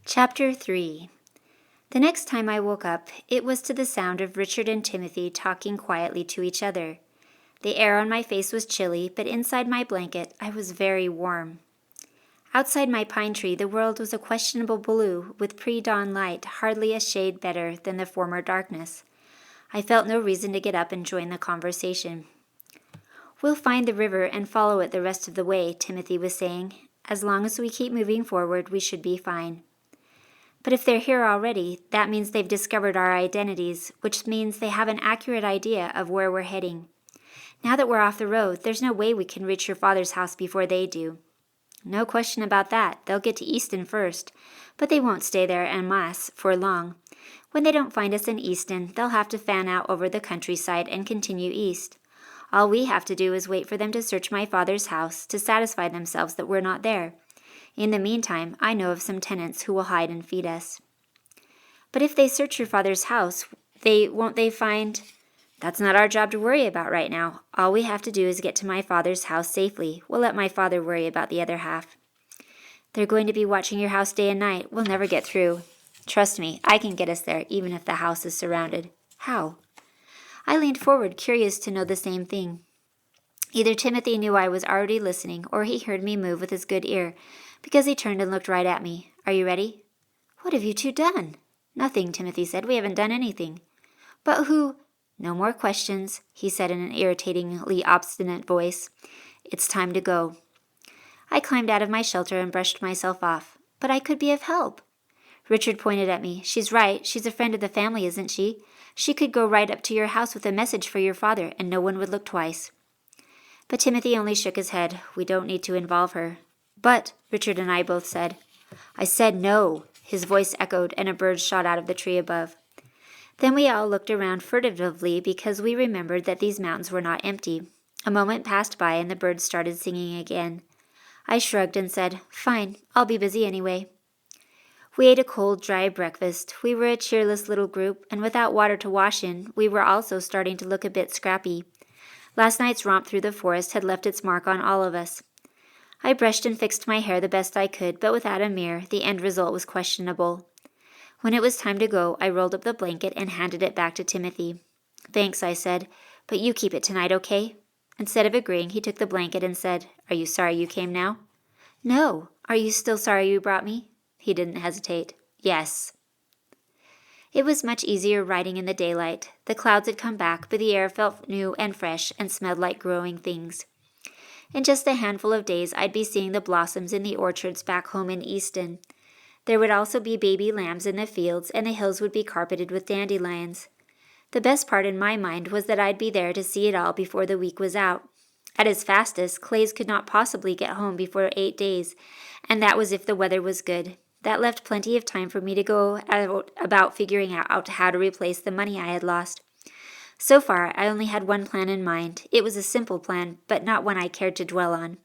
Chapter 3. The next time I woke up, it was to the sound of Richard and Timothy talking quietly to each other. The air on my face was chilly, but inside my blanket I was very warm. Outside my pine tree, the world was a questionable blue, with pre-dawn light hardly a shade better than the former darkness. I felt no reason to get up and join the conversation. "We'll find the river and follow it the rest of the way," Timothy was saying. "As long as we keep moving forward, we should be fine." "But if they're here already, that means they've discovered our identities, which means they have an accurate idea of where we're heading. Now that we're off the road, there's no way we can reach your father's house before they do." "No question about that. They'll get to Easton first, but they won't stay there en masse for long. When they don't find us in Easton, they'll have to fan out over the countryside and continue east. All we have to do is wait for them to search my father's house to satisfy themselves that we're not there. In the meantime, I know of some tenants who will hide and feed us." "But if they search your father's house, won't they find—" "That's not our job to worry about right now. All we have to do is get to my father's house safely. We'll let my father worry about the other half." "They're going to be watching your house day and night. We'll never get through." "Trust me, I can get us there even if the house is surrounded." "How?" I leaned forward, curious to know the same thing. Either Timothy knew I was already listening, or he heard me move with his good ear, because he turned and looked right at me. "Are you ready?" "What have you two done?" "Nothing," Timothy said. "We haven't done anything." "But who—" "No more questions," he said in an irritatingly obstinate voice. "It's time to go." I climbed out of my shelter and brushed myself off. "But I could be of help." Richard pointed at me. "She's right. She's a friend of the family, isn't she? She could go right up to your house with a message for your father, and no one would look twice." But Timothy only shook his head. "We don't need to involve her." "But," Richard and I both said. "I said no," his voice echoed, and a bird shot out of the tree above. Then we all looked around furtively because we remembered that these mountains were not empty. A moment passed by and the birds started singing again. I shrugged and said, "Fine, I'll be busy anyway." We ate a cold, dry breakfast. We were a cheerless little group, and without water to wash in, we were also starting to look a bit scrappy. Last night's romp through the forest had left its mark on all of us. I brushed and fixed my hair the best I could, but without a mirror, the end result was questionable. When it was time to go, I rolled up the blanket and handed it back to Timothy. "Thanks," I said, "but you keep it tonight, okay?" Instead of agreeing, he took the blanket and said, "Are you sorry you came now?" "No. Are you still sorry you brought me?" He didn't hesitate. "Yes." It was much easier riding in the daylight. The clouds had come back, but the air felt new and fresh and smelled like growing things. In just a handful of days, I'd be seeing the blossoms in the orchards back home in Easton. There would also be baby lambs in the fields, and the hills would be carpeted with dandelions. The best part in my mind was that I'd be there to see it all before the week was out. At his fastest, Clays could not possibly get home before 8 days, and that was if the weather was good. That left plenty of time for me to go about figuring out how to replace the money I had lost. So far, I only had one plan in mind. It was a simple plan, but not one I cared to dwell on.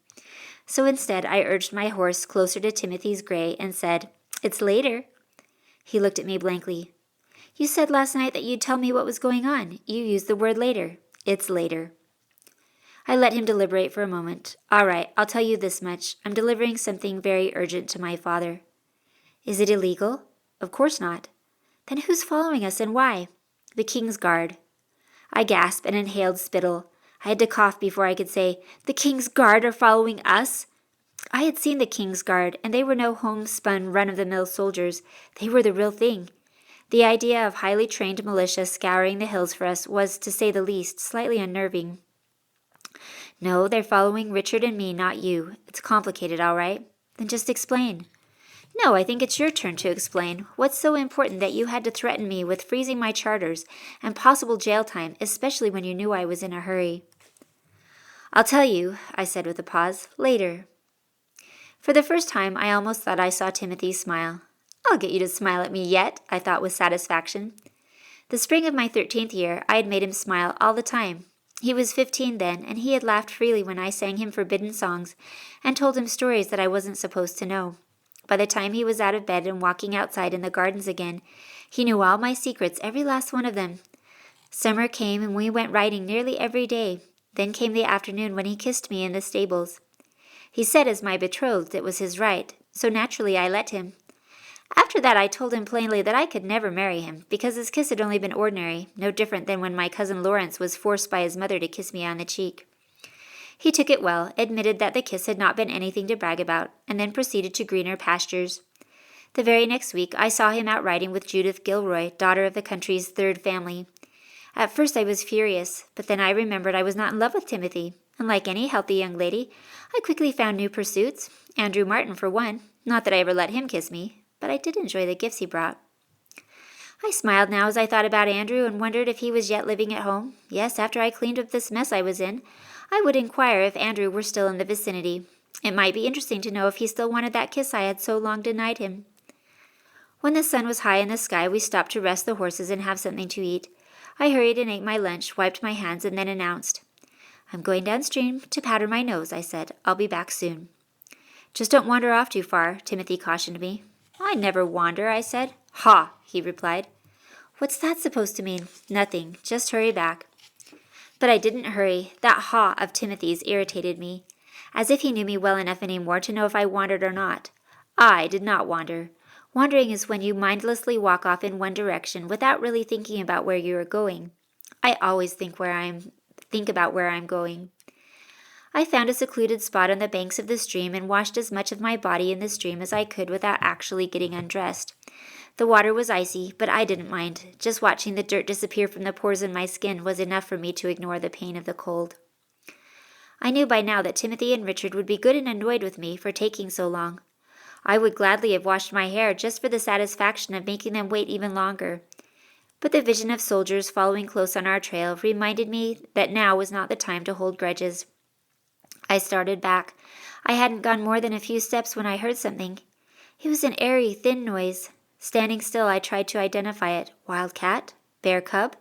So instead, I urged my horse closer to Timothy's gray and said, "It's later." He looked at me blankly. "You said last night that you'd tell me what was going on. You used the word later. It's later." I let him deliberate for a moment. "All right, I'll tell you this much. I'm delivering something very urgent to my father." "Is it illegal?" "Of course not." "Then who's following us and why?" "The King's Guard." I gasped and inhaled spittle. I had to cough before I could say, "The King's Guard are following us?" I had seen the King's Guard, and they were no homespun, run-of-the-mill soldiers. They were the real thing. The idea of highly trained militia scouring the hills for us was, to say the least, slightly unnerving. "No, they're following Richard and me, not you. It's complicated, all right." "Then just explain." "No, I think it's your turn to explain. What's so important that you had to threaten me with freezing my charters and possible jail time, especially when you knew I was in a hurry?" "I'll tell you," I said with a pause, "later." For the first time, I almost thought I saw Timothy smile. "I'll get you to smile at me yet," I thought with satisfaction. The spring of my 13th year, I had made him smile all the time. He was 15 then, and he had laughed freely when I sang him forbidden songs and told him stories that I wasn't supposed to know. By the time he was out of bed and walking outside in the gardens again, he knew all my secrets, every last one of them. Summer came and we went riding nearly every day. Then came the afternoon when he kissed me in the stables. He said as my betrothed it was his right, so naturally I let him. After that, I told him plainly that I could never marry him, because his kiss had only been ordinary, no different than when my cousin Lawrence was forced by his mother to kiss me on the cheek. He took it well, admitted that the kiss had not been anything to brag about, and then proceeded to greener pastures. The very next week, I saw him out riding with Judith Gilroy, daughter of the country's third family. At first I was furious, but then I remembered I was not in love with Timothy, and like any healthy young lady, I quickly found new pursuits, Andrew Martin for one. Not that I ever let him kiss me, but I did enjoy the gifts he brought. I smiled now as I thought about Andrew and wondered if he was yet living at home. Yes, after I cleaned up this mess I was in, I would inquire if Andrew were still in the vicinity. It might be interesting to know if he still wanted that kiss I had so long denied him. When the sun was high in the sky, we stopped to rest the horses and have something to eat. I hurried and ate my lunch, wiped my hands, and then announced, "I'm going downstream to powder my nose," I said. "I'll be back soon." "Just don't wander off too far," Timothy cautioned me. "I never wander," I said. "Ha!" he replied. "What's that supposed to mean?" "Nothing. Just hurry back." But I didn't hurry. That "ha" of Timothy's irritated me, as if he knew me well enough any more to know if I wandered or not. I did not wander. Wandering is when you mindlessly walk off in one direction without really thinking about where you are going. I always think about where I'm going. I found a secluded spot on the banks of the stream and washed as much of my body in the stream as I could without actually getting undressed. The water was icy, but I didn't mind. Just watching the dirt disappear from the pores in my skin was enough for me to ignore the pain of the cold. I knew by now that Timothy and Richard would be good and annoyed with me for taking so long. I would gladly have washed my hair just for the satisfaction of making them wait even longer. But the vision of soldiers following close on our trail reminded me that now was not the time to hold grudges. I started back. I hadn't gone more than a few steps when I heard something. It was an airy, thin noise. Standing still, I tried to identify it. Wildcat? Bear cub?